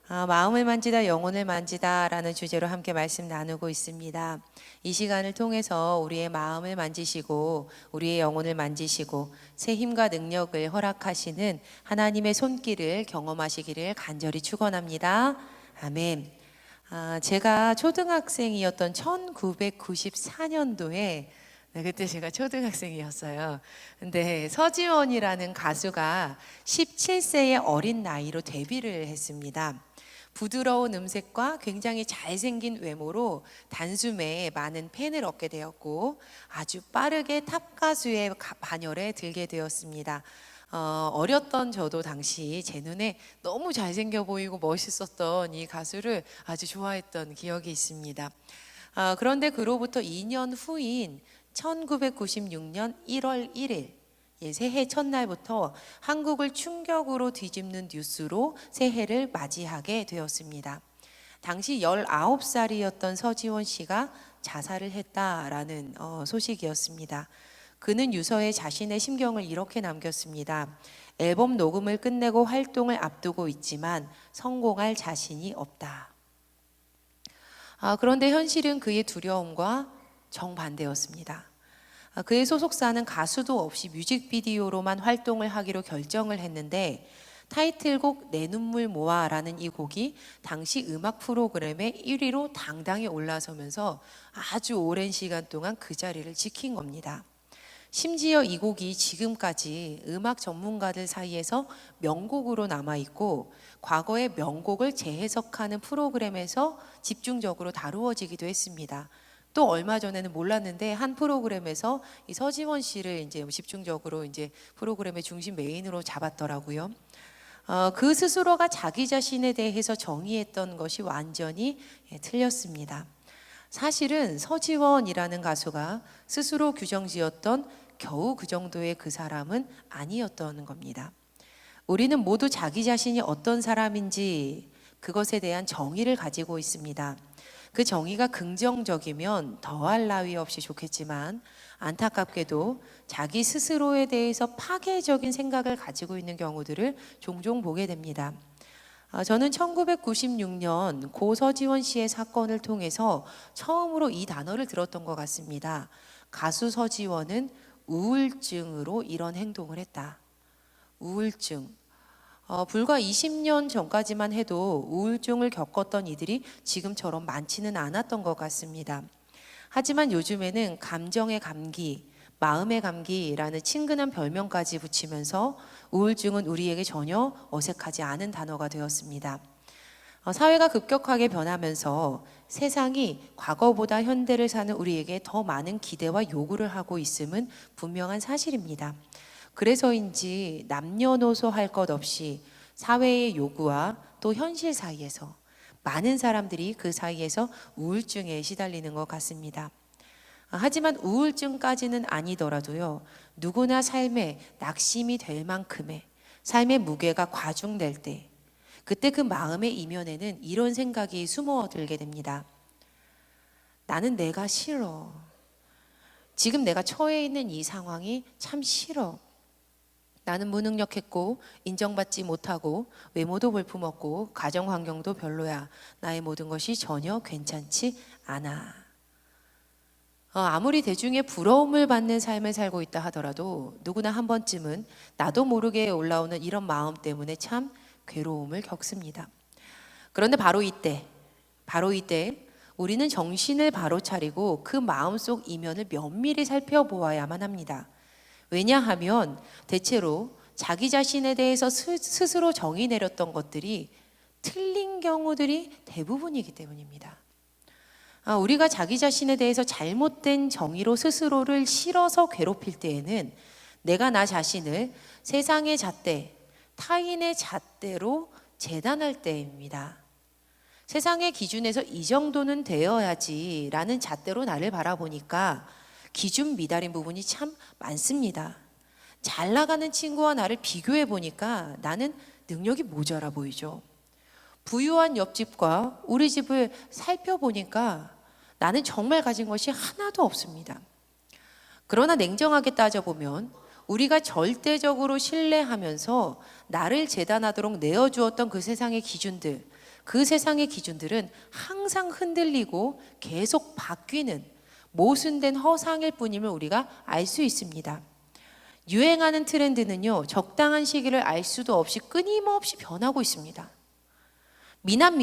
마음을 만지다 영혼을 만지다 라는 주제로 함께 말씀 나누고 있습니다. 이 시간을 통해서 우리의 마음을 만지시고 우리의 영혼을 만지시고 새 힘과 능력을 허락하시는 하나님의 손길을 경험하시기를 간절히 축원합니다. 아멘. 제가 초등학생이었던 1994년도에 그때 제가 초등학생이었어요. 근데 서지원이라는 가수가 17세의 어린 나이로 데뷔를 했습니다. 부드러운 음색과 굉장히 잘생긴 외모로 단숨에 많은 팬을 얻게 되었고 아주 빠르게 탑 가수의 반열에 들게 되었습니다. 어렸던 저도 당시 제 눈에 너무 잘생겨 보이고 멋있었던 이 가수를 아주 좋아했던 기억이 있습니다. 그런데 그로부터 2년 후인 1996년 1월 1일 새해 첫날부터 한국을 충격으로 뒤집는 뉴스로 새해를 맞이하게 되었습니다. 당시 19살이었던 서지원 씨가 자살을 했다라는 소식이었습니다. 그는 유서에 자신의 심경을 이렇게 남겼습니다. 앨범 녹음을 끝내고 활동을 앞두고 있지만 성공할 자신이 없다. 그런데 현실은 그의 두려움과 정반대였습니다. 그의 소속사는 가수도 없이 뮤직비디오로만 활동을 하기로 결정을 했는데 타이틀곡 내 눈물 모아라는 이 곡이 당시 음악 프로그램의 1위로 당당히 올라서면서 아주 오랜 시간 동안 그 자리를 지킨 겁니다. 심지어 이 곡이 지금까지 음악 전문가들 사이에서 명곡으로 남아있고 과거의 명곡을 재해석하는 프로그램에서 집중적으로 다루어지기도 했습니다. 또 얼마 전에는 몰랐는데 한 프로그램에서 이 서지원 씨를 이제 집중적으로 이제 프로그램의 중심 메인으로 잡았더라고요. 그 스스로가 자기 자신에 대해서 정의했던 것이 완전히 틀렸습니다. 사실은 서지원이라는 가수가 스스로 규정지었던 겨우 그 정도의 그 사람은 아니었던 겁니다. 우리는 모두 자기 자신이 어떤 사람인지 그것에 대한 정의를 가지고 있습니다. 그 정의가 긍정적이면 더할 나위 없이 좋겠지만 안타깝게도 자기 스스로에 대해서 파괴적인 생각을 가지고 있는 경우들을 종종 보게 됩니다. 저는 1996년 고 서지원 씨의 사건을 통해서 처음으로 이 단어를 들었던 것 같습니다. 가수 서지원은 우울증으로 이런 행동을 했다. 우울증. 불과 20년 전까지만 해도 우울증을 겪었던 이들이 지금처럼 많지는 않았던 것 같습니다. 하지만 요즘에는 감정의 감기, 마음의 감기라는 친근한 별명까지 붙이면서 우울증은 우리에게 전혀 어색하지 않은 단어가 되었습니다. 사회가 급격하게 변하면서 세상이 과거보다 현대를 사는 우리에게 더 많은 기대와 요구를 하고 있음은 분명한 사실입니다. 그래서인지 남녀노소 할 것 없이 사회의 요구와 또 현실 사이에서 많은 사람들이 그 사이에서 우울증에 시달리는 것 같습니다. 하지만 우울증까지는 아니더라도요, 누구나 삶에 낙심이 될 만큼의 삶의 무게가 과중될 때, 그때 그 마음의 이면에는 이런 생각이 숨어들게 됩니다. 나는 내가 싫어. 지금 내가 처해 있는 이 상황이 참 싫어. 나는 무능력했고 인정받지 못하고 외모도 볼품없고 가정 환경도 별로야. 나의 모든 것이 전혀 괜찮지 않아. 아무리 대중의 부러움을 받는 삶을 살고 있다 하더라도 누구나 한 번쯤은 나도 모르게 올라오는 이런 마음 때문에 참 괴로움을 겪습니다. 그런데 바로 이때 우리는 정신을 바로 차리고 그 마음속 이면을 면밀히 살펴보아야만 합니다. 왜냐하면 대체로 자기 자신에 대해서 스스로 정의 내렸던 것들이 틀린 경우들이 대부분이기 때문입니다. 우리가 자기 자신에 대해서 잘못된 정의로 스스로를 실어서 괴롭힐 때에는 내가 나 자신을 세상의 잣대, 타인의 잣대로 재단할 때입니다. 세상의 기준에서 이 정도는 되어야지 라는 잣대로 나를 바라보니까 기준 미달인 부분이 참 많습니다. 잘 나가는 친구와 나를 비교해 보니까 나는 능력이 모자라 보이죠. 부유한 옆집과 우리 집을 살펴보니까 나는 정말 가진 것이 하나도 없습니다. 그러나 냉정하게 따져보면 우리가 절대적으로 신뢰하면서 나를 재단하도록 내어주었던 그 세상의 기준들, 그 세상의 기준들은 항상 흔들리고 계속 바뀌는 모순된 허상일 뿐임을 우리가 알 수 있습니다. 유행하는 트렌드는요, 적당한 시기를 알 수도 없이 끊임없이 변하고 있습니다. 미남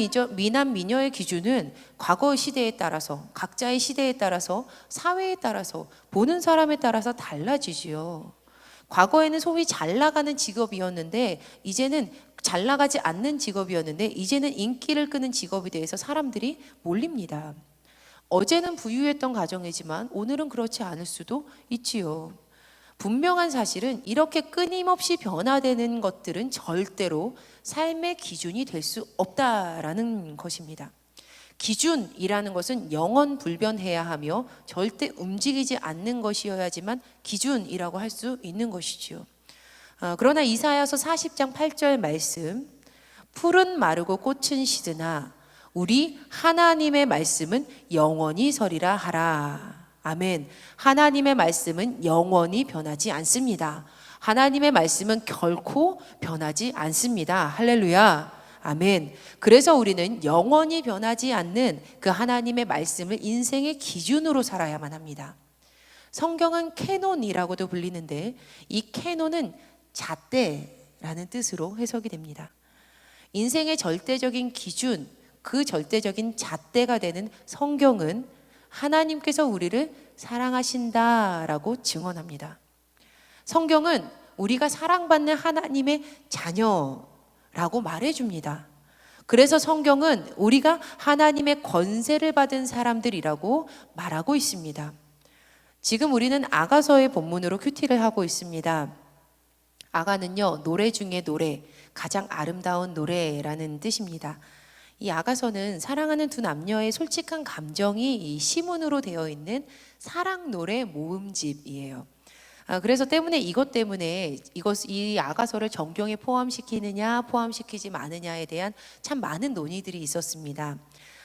미녀의 기준은 과거의 시대에 따라서, 각자의 시대에 따라서, 사회에 따라서, 보는 사람에 따라서 달라지지요. 과거에는 소위 잘 나가는 직업이었는데 이제는 잘 나가지 않는 직업이었는데 이제는 인기를 끄는 직업에 대해서 사람들이 몰립니다. 어제는 부유했던 가정이지만 오늘은 그렇지 않을 수도 있지요. 분명한 사실은 이렇게 끊임없이 변화되는 것들은 절대로 삶의 기준이 될 수 없다라는 것입니다. 기준이라는 것은 영원 불변해야 하며 절대 움직이지 않는 것이어야지만 기준이라고 할 수 있는 것이지요. 그러나 이사야서 40장 8절 말씀, 풀은 마르고 꽃은 시드나 우리 하나님의 말씀은 영원히 서리라 하라. 아멘. 하나님의 말씀은 영원히 변하지 않습니다. 하나님의 말씀은 결코 변하지 않습니다. 할렐루야. 아멘. 그래서 우리는 영원히 변하지 않는 그 하나님의 말씀을 인생의 기준으로 살아야만 합니다. 성경은 캐논이라고도 불리는데 이 캐논은 잣대라는 뜻으로 해석이 됩니다. 인생의 절대적인 기준, 그 절대적인 잣대가 되는 성경은 하나님께서 우리를 사랑하신다라고 증언합니다. 성경은 우리가 사랑받는 하나님의 자녀라고 말해줍니다. 그래서 성경은 우리가 하나님의 권세를 받은 사람들이라고 말하고 있습니다. 지금 우리는 아가서의 본문으로 큐티를 하고 있습니다. 아가는요, 노래 중에 노래, 가장 아름다운 노래라는 뜻입니다. 이 아가서는 사랑하는 두 남녀의 솔직한 감정이 이 시문으로 되어 있는 사랑 노래 모음집이에요. 그래서 이것 때문에 이 아가서를 정경에 포함시키느냐 포함시키지 마느냐에 대한 참 많은 논의들이 있었습니다.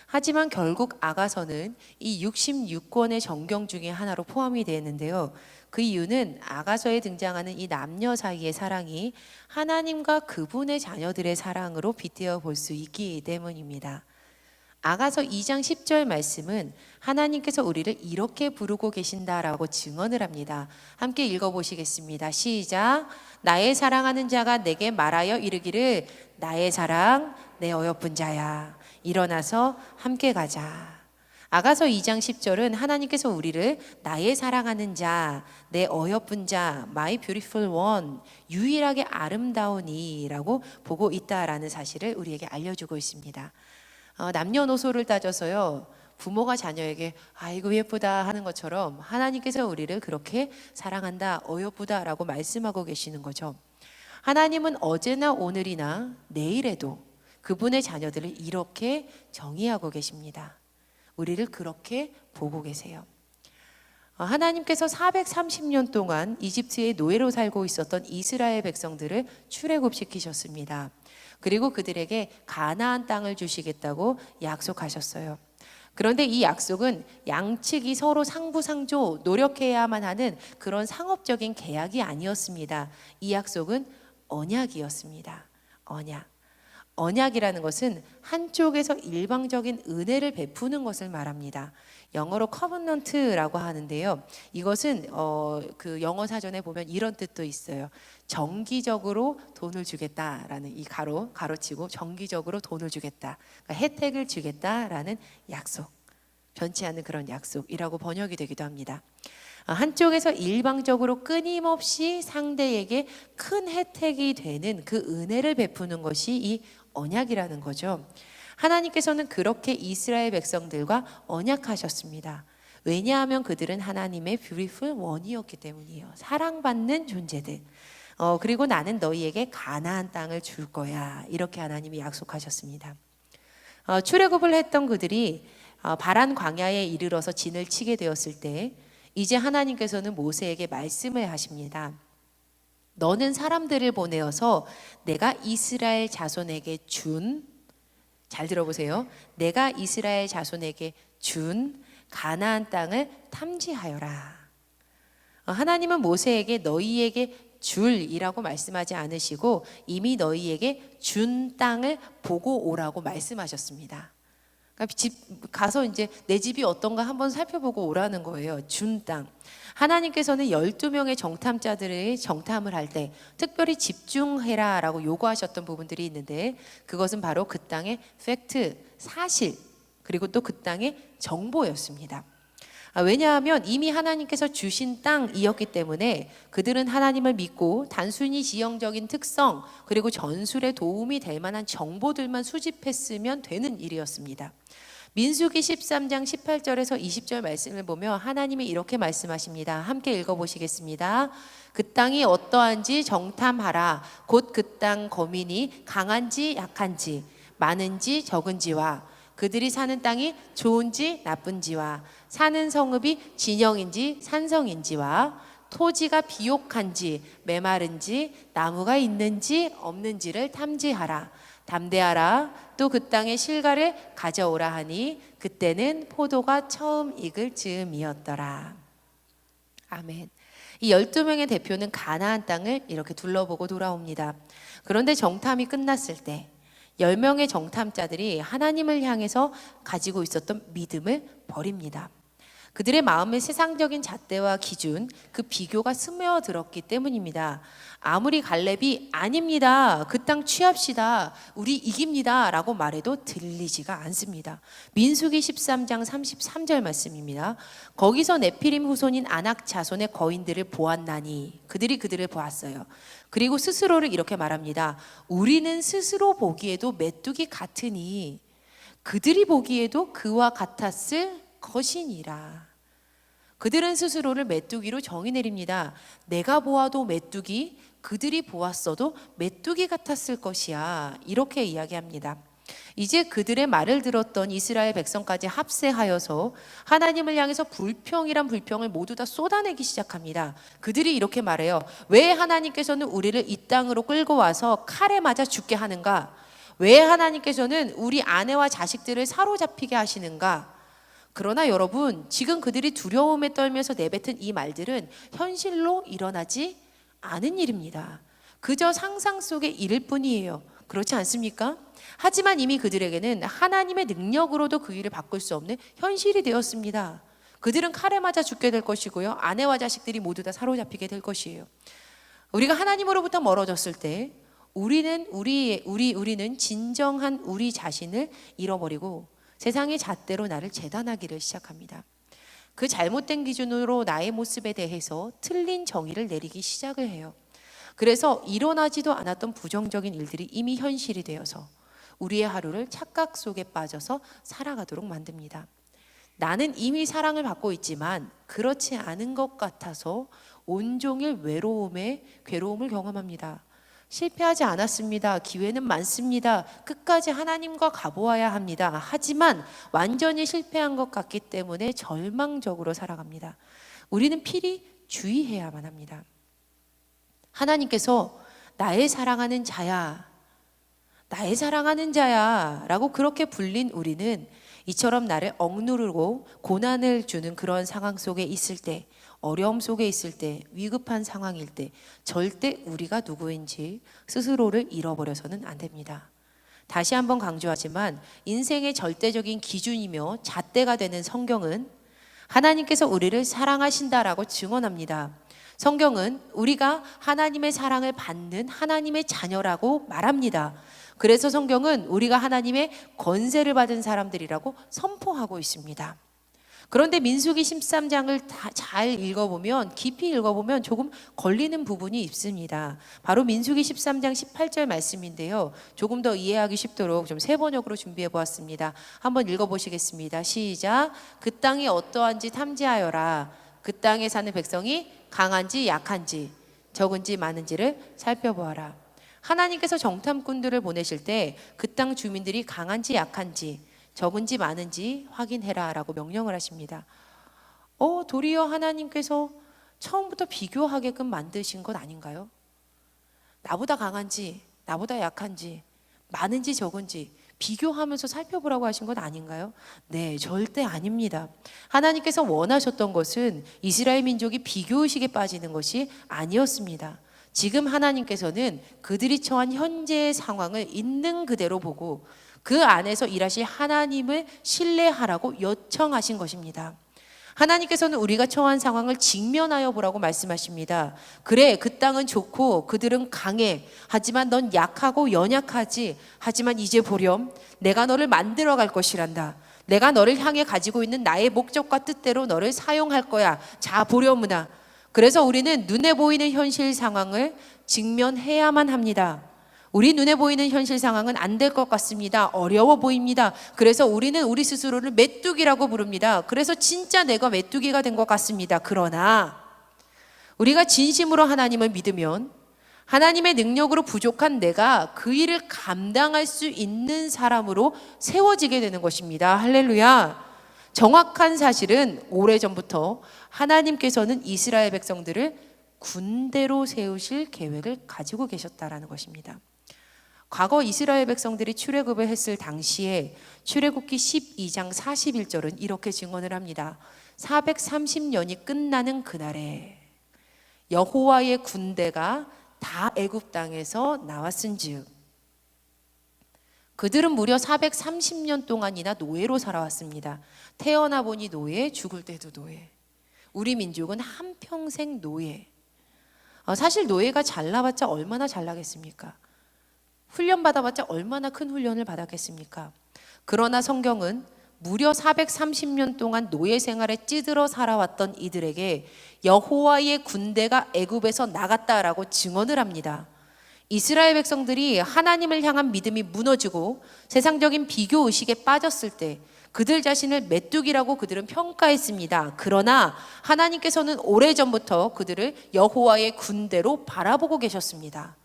하지만 결국 아가서는 이 66권의 정경 중에 하나로 포함이 되었는데요. 그 이유는 아가서에 등장하는 이 남녀 사이의 사랑이 하나님과 그분의 자녀들의 사랑으로 빗대어 볼 수 있기 때문입니다. 아가서 2장 10절 말씀은 하나님께서 우리를 이렇게 부르고 계신다라고 증언을 합니다. 함께 읽어보시겠습니다. 시작. 나의 사랑하는 자가 내게 말하여 이르기를 나의 사랑 내 어여쁜 자야 일어나서 함께 가자. 아가서 2장 10절은 하나님께서 우리를 나의 사랑하는 자, 내 어여쁜 자, my beautiful one, 유일하게 아름다운 이라고 보고 있다라는 사실을 우리에게 알려주고 있습니다. 남녀노소를 따져서요, 부모가 자녀에게 아이고 예쁘다 하는 것처럼 하나님께서 우리를 그렇게 사랑한다, 어여쁘다라고 말씀하고 계시는 거죠. 하나님은 어제나 오늘이나 내일에도 그분의 자녀들을 이렇게 정의하고 계십니다. 우리를 그렇게 보고 계세요. 하나님께서 430년 동안 이집트의 노예로 살고 있었던 이스라엘 백성들을 출애굽시키셨습니다. 그리고 그들에게 가나안 땅을 주시겠다고 약속하셨어요. 그런데 이 약속은 양측이 서로 상부상조 노력해야만 하는 그런 상업적인 계약이 아니었습니다. 이 약속은 언약이었습니다. 언약이라는 것은 한쪽에서 일방적인 은혜를 베푸는 것을 말합니다. 영어로 covenant라고 하는데요. 이것은 그 영어 사전에 보면 이런 뜻도 있어요. 정기적으로 돈을 주겠다라는, 이 가로치고 정기적으로 돈을 주겠다, 그러니까 혜택을 주겠다라는 약속, 변치 않는 그런 약속이라고 번역이 되기도 합니다. 한쪽에서 일방적으로 끊임없이 상대에게 큰 혜택이 되는 그 은혜를 베푸는 것이 이 언약이라는 거죠. 하나님께서는 그렇게 이스라엘 백성들과 언약하셨습니다. 왜냐하면 그들은 하나님의 beautiful one이었기 때문이에요. 사랑받는 존재들. 그리고 나는 너희에게 가나안 땅을 줄 거야, 이렇게 하나님이 약속하셨습니다. 출애굽을 했던 그들이 바란 광야에 이르러서 진을 치게 되었을 때 이제 하나님께서는 모세에게 말씀을 하십니다. 너는 사람들을 보내어서 내가 이스라엘 자손에게 잘 들어보세요. 내가 이스라엘 자손에게 준 가나안 땅을 탐지하여라. 하나님은 모세에게 너희에게 줄이라고 말씀하지 않으시고 이미 너희에게 준 땅을 보고 오라고 말씀하셨습니다. 그러니까 집 가서 이제 내 집이 어떤가 한번 살펴보고 오라는 거예요. 준 땅. 하나님께서는 12명의 정탐자들의 정탐을 할 때 특별히 집중해라라고 요구하셨던 부분들이 있는데, 그것은 바로 그 땅의 팩트, 사실, 그리고 또 그 땅의 정보였습니다. 왜냐하면 이미 하나님께서 주신 땅이었기 때문에 그들은 하나님을 믿고 단순히 지형적인 특성 그리고 전술에 도움이 될 만한 정보들만 수집했으면 되는 일이었습니다. 민수기 13장 18절에서 20절 말씀을 보면 하나님이 이렇게 말씀하십니다. 함께 읽어보시겠습니다. 그 땅이 어떠한지 정탐하라. 곧 그 땅 거민이 강한지 약한지 많은지 적은지와 그들이 사는 땅이 좋은지 나쁜지와 사는 성읍이 진영인지 산성인지와 토지가 비옥한지 메마른지 나무가 있는지 없는지를 탐지하라. 담대하라. 또 그 땅의 실과를 가져오라 하니 그때는 포도가 처음 익을 즈음이었더라. 아멘. 이 12명의 대표는 가나안 땅을 이렇게 둘러보고 돌아옵니다. 그런데 정탐이 끝났을 때 10명의 정탐자들이 하나님을 향해서 가지고 있었던 믿음을 버립니다. 그들의 마음의 세상적인 잣대와 기준, 그 비교가 스며들었기 때문입니다. 아무리 갈렙이 아닙니다, 그 땅 취합시다, 우리 이깁니다 라고 말해도 들리지가 않습니다. 민수기 13장 33절 말씀입니다. 거기서 네피림 후손인 아낙 자손의 거인들을 보았나니, 그들을 보았어요. 그리고 스스로를 이렇게 말합니다. 우리는 스스로 보기에도 메뚜기 같으니 그들이 보기에도 그와 같았을 것이니라. 그들은 스스로를 메뚜기로 정의 내립니다. 내가 보아도 메뚜기, 그들이 보았어도 메뚜기 같았을 것이야. 이렇게 이야기합니다. 이제 그들의 말을 들었던 이스라엘 백성까지 합세하여서 하나님을 향해서 불평이란 불평을 모두 다 쏟아내기 시작합니다. 그들이 이렇게 말해요. 왜 하나님께서는 우리를 이 땅으로 끌고 와서 칼에 맞아 죽게 하는가? 왜 하나님께서는 우리 아내와 자식들을 사로잡히게 하시는가? 그러나 여러분, 지금 그들이 두려움에 떨면서 내뱉은 이 말들은 현실로 일어나지 않은 일입니다. 그저 상상 속의 일일 뿐이에요. 그렇지 않습니까? 하지만 이미 그들에게는 하나님의 능력으로도 그 일을 바꿀 수 없는 현실이 되었습니다. 그들은 칼에 맞아 죽게 될 것이고요, 아내와 자식들이 모두 다 사로잡히게 될 것이에요. 우리가 하나님으로부터 멀어졌을 때 우리는 진정한 우리 자신을 잃어버리고 세상의 잣대로 나를 재단하기를 시작합니다. 그 잘못된 기준으로 나의 모습에 대해서 틀린 정의를 내리기 시작을 해요. 그래서 일어나지도 않았던 부정적인 일들이 이미 현실이 되어서 우리의 하루를 착각 속에 빠져서 살아가도록 만듭니다. 나는 이미 사랑을 받고 있지만 그렇지 않은 것 같아서 온종일 괴로움을 경험합니다. 실패하지 않았습니다. 기회는 많습니다. 끝까지 하나님과 가보아야 합니다. 하지만 완전히 실패한 것 같기 때문에 절망적으로 살아갑니다. 우리는 필히 주의해야만 합니다. 하나님께서 나의 사랑하는 자야, 나의 사랑하는 자야 라고 그렇게 불린 우리는 이처럼 나를 억누르고 고난을 주는 그런 상황 속에 있을 때, 어려움 속에 있을 때, 위급한 상황일 때 절대 우리가 누구인지 스스로를 잃어버려서는 안 됩니다. 다시 한번 강조하지만 인생의 절대적인 기준이며 잣대가 되는 성경은 하나님께서 우리를 사랑하신다라고 증언합니다. 성경은 우리가 하나님의 사랑을 받는 하나님의 자녀라고 말합니다. 그래서 성경은 우리가 하나님의 권세를 받은 사람들이라고 선포하고 있습니다. 그런데 민수기 13장을 잘 읽어보면, 깊이 읽어보면 조금 걸리는 부분이 있습니다. 바로 민수기 13장 18절 말씀인데요, 조금 더 이해하기 쉽도록 좀 세 번역으로 준비해 보았습니다. 한번 읽어보시겠습니다. 시작. 그 땅이 어떠한지 탐지하여라. 그 땅에 사는 백성이 강한지 약한지 적은지 많은지를 살펴보아라. 하나님께서 정탐꾼들을 보내실 때 그 땅 주민들이 강한지 약한지 적은지 많은지 확인해라 라고 명령을 하십니다. 도리어 하나님께서 처음부터 비교하게끔 만드신 것 아닌가요? 나보다 강한지 나보다 약한지 많은지 적은지 비교하면서 살펴보라고 하신 건 아닌가요? 네, 절대 아닙니다. 하나님께서 원하셨던 것은 이스라엘 민족이 비교의식에 빠지는 것이 아니었습니다. 지금 하나님께서는 그들이 처한 현재의 상황을 있는 그대로 보고 그 안에서 일하실 하나님을 신뢰하라고 요청하신 것입니다. 하나님께서는 우리가 처한 상황을 직면하여 보라고 말씀하십니다. 그래, 그 땅은 좋고 그들은 강해. 하지만 넌 약하고 연약하지. 하지만 이제 보렴, 내가 너를 만들어 갈 것이란다. 내가 너를 향해 가지고 있는 나의 목적과 뜻대로 너를 사용할 거야. 자, 보렴으나. 그래서 우리는 눈에 보이는 현실 상황을 직면해야만 합니다. 우리 눈에 보이는 현실 상황은 안 될 것 같습니다. 어려워 보입니다. 그래서 우리는 우리 스스로를 메뚜기라고 부릅니다. 그래서 진짜 내가 메뚜기가 된 것 같습니다. 그러나 우리가 진심으로 하나님을 믿으면 하나님의 능력으로 부족한 내가 그 일을 감당할 수 있는 사람으로 세워지게 되는 것입니다. 할렐루야. 정확한 사실은 오래전부터 하나님께서는 이스라엘 백성들을 군대로 세우실 계획을 가지고 계셨다라는 것입니다. 과거 이스라엘 백성들이 출애굽을 했을 당시에 출애굽기 12장 41절은 이렇게 증언을 합니다. 430년이 끝나는 그날에 여호와의 군대가 다 애굽 땅에서 나왔은즉 그들은 무려 430년 동안이나 노예로 살아왔습니다. 태어나 보니 노예, 죽을 때도 노예. 우리 민족은 한평생 노예. 사실 노예가 잘나봤자 얼마나 잘나겠습니까? 훈련 받아봤자 얼마나 큰 훈련을 받았겠습니까? 그러나 성경은 무려 430년 동안 노예 생활에 찌들어 살아왔던 이들에게 여호와의 군대가 애굽에서 나갔다라고 증언을 합니다. 이스라엘 백성들이 하나님을 향한 믿음이 무너지고 세상적인 비교 의식에 빠졌을 때 그들 자신을 메뚜기라고 그들은 평가했습니다. 그러나 하나님께서는 오래전부터 그들을 여호와의 군대로 바라보고 계셨습니다.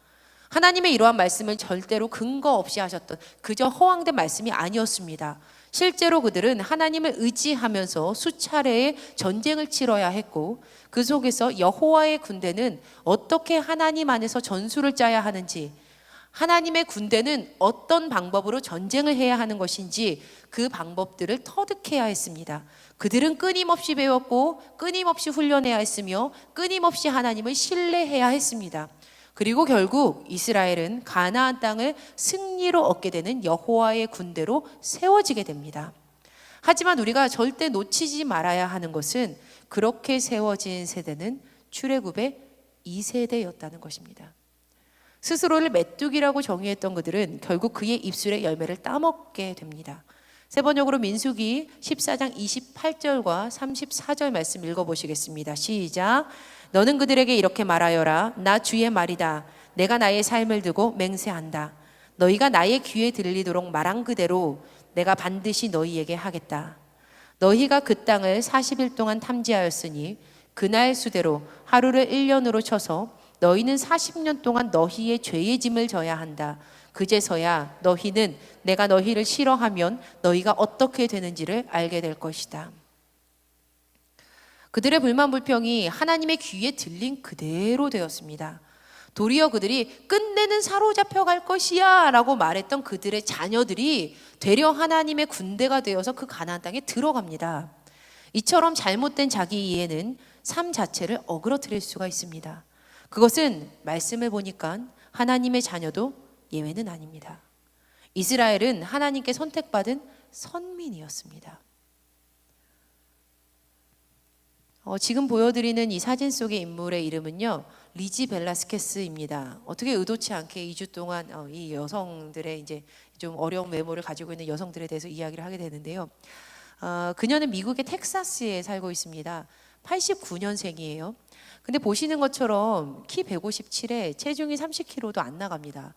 하나님의 이러한 말씀을 절대로 근거 없이 하셨던 그저 허황된 말씀이 아니었습니다. 실제로 그들은 하나님을 의지하면서 수차례의 전쟁을 치러야 했고 그 속에서 여호와의 군대는 어떻게 하나님 안에서 전술을 짜야 하는지, 하나님의 군대는 어떤 방법으로 전쟁을 해야 하는 것인지 그 방법들을 터득해야 했습니다. 그들은 끊임없이 배웠고 끊임없이 훈련해야 했으며 끊임없이 하나님을 신뢰해야 했습니다. 그리고 결국 이스라엘은 가나안 땅을 승리로 얻게 되는 여호와의 군대로 세워지게 됩니다. 하지만 우리가 절대 놓치지 말아야 하는 것은 그렇게 세워진 세대는 출애굽의 2세대였다는 것입니다. 스스로를 메뚜기라고 정의했던 그들은 결국 그의 입술의 열매를 따먹게 됩니다. 세 번역으로 민수기 14장 28절과 34절 말씀 읽어보시겠습니다. 시작. 너는 그들에게 이렇게 말하여라. 나 주의 말이다. 내가 나의 삶을 두고 맹세한다. 너희가 나의 귀에 들리도록 말한 그대로 내가 반드시 너희에게 하겠다. 너희가 그 땅을 40일 동안 탐지하였으니 그날 수대로 하루를 1년으로 쳐서 너희는 40년 동안 너희의 죄의 짐을 져야 한다. 그제서야 너희는 내가 너희를 싫어하면 너희가 어떻게 되는지를 알게 될 것이다. 그들의 불만 불평이 하나님의 귀에 들린 그대로 되었습니다. 도리어 그들이 끝내는 사로잡혀 갈 것이야 라고 말했던 그들의 자녀들이 되려 하나님의 군대가 되어서 그 가나안 땅에 들어갑니다. 이처럼 잘못된 자기 이해는 삶 자체를 어그러뜨릴 수가 있습니다. 그것은 말씀을 보니까 하나님의 자녀도 예외는 아닙니다. 이스라엘은 하나님께 선택받은 선민이었습니다. 지금 보여드리는 이 사진 속의 인물의 이름은요, 리지 벨라스케스입니다. 어떻게 의도치 않게 2주 동안 이 여성들의 이제 좀 어려운 외모를 가지고 있는 여성들에 대해서 이야기를 하게 되는데요. 그녀는 미국의 텍사스에 살고 있습니다. 89년생이에요. 근데 보시는 것처럼 키 157에 체중이 30kg도 안 나갑니다.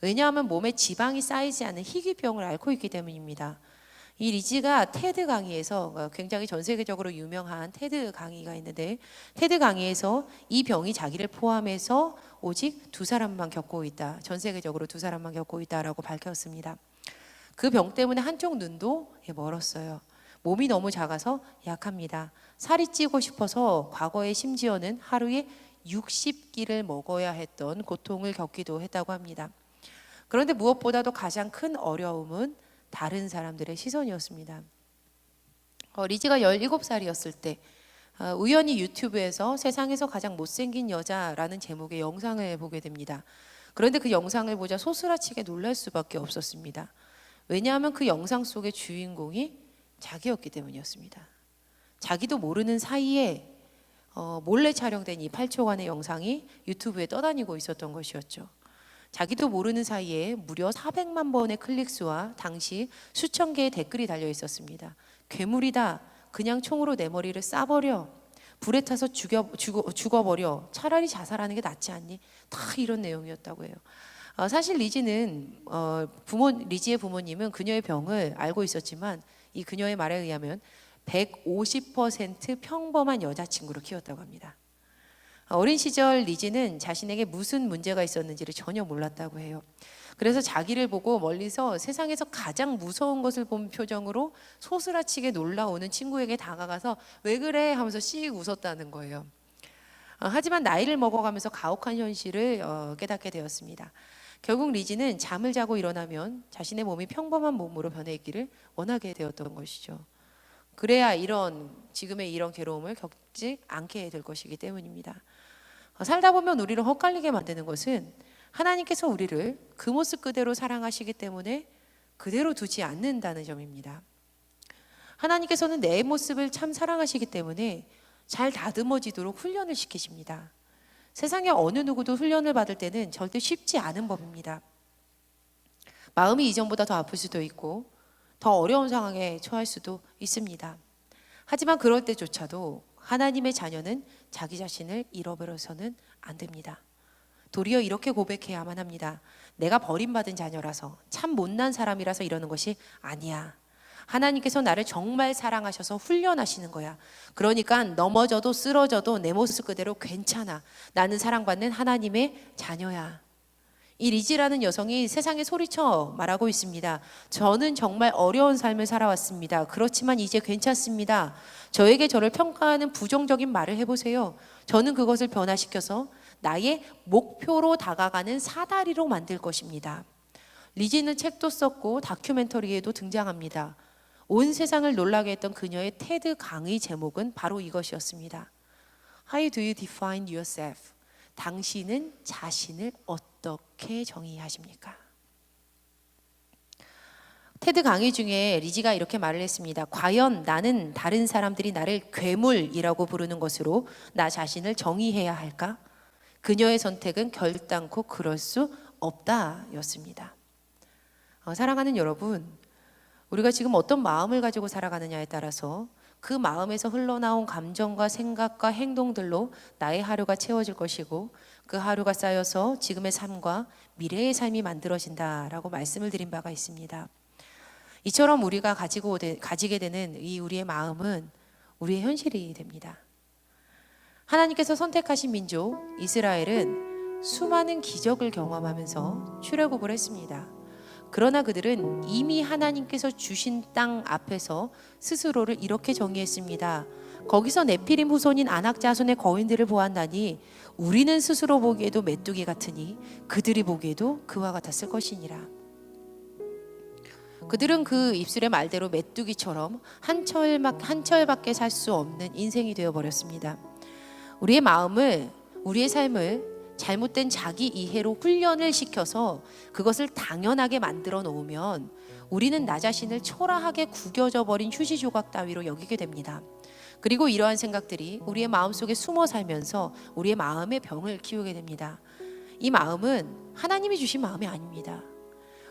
왜냐하면 몸에 지방이 쌓이지 않은 희귀병을 앓고 있기 때문입니다. 이 리지가 테드 강의에서 굉장히 전 세계적으로 유명한 테드 강의가 있는데 테드 강의에서 이 병이 자기를 포함해서 오직 2사람만 겪고 있다. 전 세계적으로 2사람만 겪고 있다라고 밝혔습니다. 그 병 때문에 한쪽 눈도 멀었어요. 몸이 너무 작아서 약합니다. 살이 찌고 싶어서 과거에 심지어는 하루에 60끼를 먹어야 했던 고통을 겪기도 했다고 합니다. 그런데 무엇보다도 가장 큰 어려움은 다른 사람들의 시선이었습니다. 리지가 17살이었을 때 우연히 유튜브에서 세상에서 가장 못생긴 여자라는 제목의 영상을 보게 됩니다. 그런데 그 영상을 보자 소스라치게 놀랄 수밖에 없었습니다. 왜냐하면 그 영상 속의 주인공이 자기였기 때문이었습니다. 자기도 모르는 사이에 몰래 촬영된 이 8초간의 영상이 유튜브에 떠다니고 있었던 것이었죠. 자기도 모르는 사이에 무려 400만 번의 클릭수와 당시 수천 개의 댓글이 달려 있었습니다. 괴물이다. 그냥 총으로 내 머리를 쏴버려. 불에 타서 죽어버려. 차라리 자살하는 게 낫지 않니? 다 이런 내용이었다고 해요. 사실 리지는 리지의 부모님은 그녀의 병을 알고 있었지만 이 그녀의 말에 의하면 150% 평범한 여자친구를 키웠다고 합니다. 어린 시절 리지는 자신에게 무슨 문제가 있었는지를 전혀 몰랐다고 해요. 그래서 자기를 보고 멀리서 세상에서 가장 무서운 것을 본 표정으로 소스라치게 놀라오는 친구에게 다가가서 왜 그래 하면서 씩 웃었다는 거예요. 하지만 나이를 먹어가면서 가혹한 현실을 깨닫게 되었습니다. 결국 리지는 잠을 자고 일어나면 자신의 몸이 평범한 몸으로 변해 있기를 원하게 되었던 것이죠. 그래야 지금의 이런 괴로움을 겪지 않게 될 것이기 때문입니다. 살다 보면 우리를 헛갈리게 만드는 것은 하나님께서 우리를 그 모습 그대로 사랑하시기 때문에 그대로 두지 않는다는 점입니다. 하나님께서는 내 모습을 참 사랑하시기 때문에 잘 다듬어지도록 훈련을 시키십니다. 세상에 어느 누구도 훈련을 받을 때는 절대 쉽지 않은 법입니다. 마음이 이전보다 더 아플 수도 있고 더 어려운 상황에 처할 수도 있습니다. 하지만 그럴 때조차도 하나님의 자녀는 자기 자신을 잃어버려서는 안 됩니다. 도리어 이렇게 고백해야만 합니다. 내가 버림받은 자녀라서 참 못난 사람이라서 이러는 것이 아니야. 하나님께서 나를 정말 사랑하셔서 훈련하시는 거야. 그러니까 넘어져도 쓰러져도 내 모습 그대로 괜찮아. 나는 사랑받는 하나님의 자녀야. 이 리지라는 여성이 세상에 소리쳐 말하고 있습니다. 저는 정말 어려운 삶을 살아왔습니다. 그렇지만 이제 괜찮습니다. 저에게 저를 평가하는 부정적인 말을 해보세요. 저는 그것을 변화시켜서 나의 목표로 다가가는 사다리로 만들 것입니다. 리지는 책도 썼고 다큐멘터리에도 등장합니다. 온 세상을 놀라게 했던 그녀의 테드 강의 제목은 바로 이것이었습니다. How do you define yourself? 당신은 자신을 어떻게 정의하십니까? 테드 강의 중에 리지가 이렇게 말을 했습니다. 과연 나는 다른 사람들이 나를 괴물이라고 부르는 것으로 나 자신을 정의해야 할까? 그녀의 선택은 결단코 그럴 수 없다 였습니다. 사랑하는 여러분, 우리가 지금 어떤 마음을 가지고 살아가느냐에 따라서 그 마음에서 흘러나온 감정과 생각과 행동들로 나의 하루가 채워질 것이고 그 하루가 쌓여서 지금의 삶과 미래의 삶이 만들어진다라고 말씀을 드린 바가 있습니다. 이처럼 우리가 가지게 되는 이 우리의 마음은 우리의 현실이 됩니다. 하나님께서 선택하신 민족 이스라엘은 수많은 기적을 경험하면서 출애굽을 했습니다. 그러나 그들은 이미 하나님께서 주신 땅 앞에서 스스로를 이렇게 정의했습니다. 거기서 네피림 후손인 아낙 자손의 거인들을 보았나니 우리는 스스로 보기에도 메뚜기 같으니 그들이 보기에도 그와 같았을 것이니라. 그들은 그 입술의 말대로 메뚜기처럼 한 철밖에 살 수 없는 인생이 되어버렸습니다. 우리의 마음을, 우리의 삶을 잘못된 자기 이해로 훈련을 시켜서 그것을 당연하게 만들어 놓으면 우리는 나 자신을 초라하게 구겨져 버린 휴지 조각 따위로 여기게 됩니다. 그리고 이러한 생각들이 우리의 마음속에 숨어 살면서 우리의 마음의 병을 키우게 됩니다. 이 마음은 하나님이 주신 마음이 아닙니다.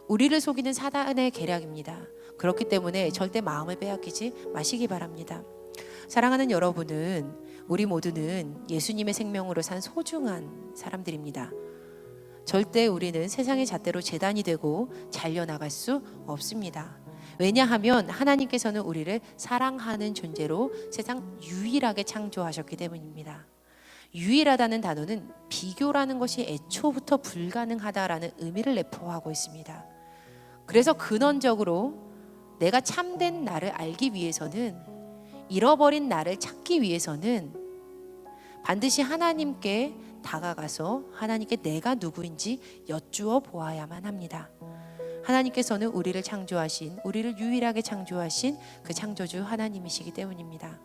우리를 속이는 사단의 계략입니다. 그렇기 때문에 절대 마음을 빼앗기지 마시기 바랍니다. 사랑하는 여러분은, 우리 모두는 예수님의 생명으로 산 소중한 사람들입니다. 절대 우리는 세상의 잣대로 재단이 되고 잘려나갈 수 없습니다. 왜냐하면 하나님께서는 우리를 사랑하는 존재로 세상 유일하게 창조하셨기 때문입니다. 유일하다는 단어는 비교라는 것이 애초부터 불가능하다라는 의미를 내포하고 있습니다. 그래서 근원적으로 내가 참된 나를 알기 위해서는, 잃어버린 나를 찾기 위해서는 반드시 하나님께 다가가서 하나님께 내가 누구인지 여쭈어 보아야만 합니다. 하나님께서는 우리를 창조하신, 우리를 유일하게 창조하신 그 창조주 하나님이시기 때문입니다.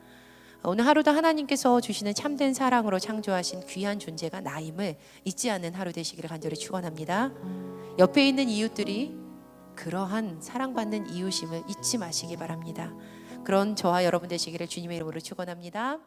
오늘 하루도 하나님께서 주시는 참된 사랑으로 창조하신 귀한 존재가 나임을 잊지 않는 하루 되시기를 간절히 축원합니다. 옆에 있는 이웃들이 그러한 사랑받는 이웃임을 잊지 마시기 바랍니다. 그런 저와 여러분 되시기를 주님의 이름으로 축원합니다.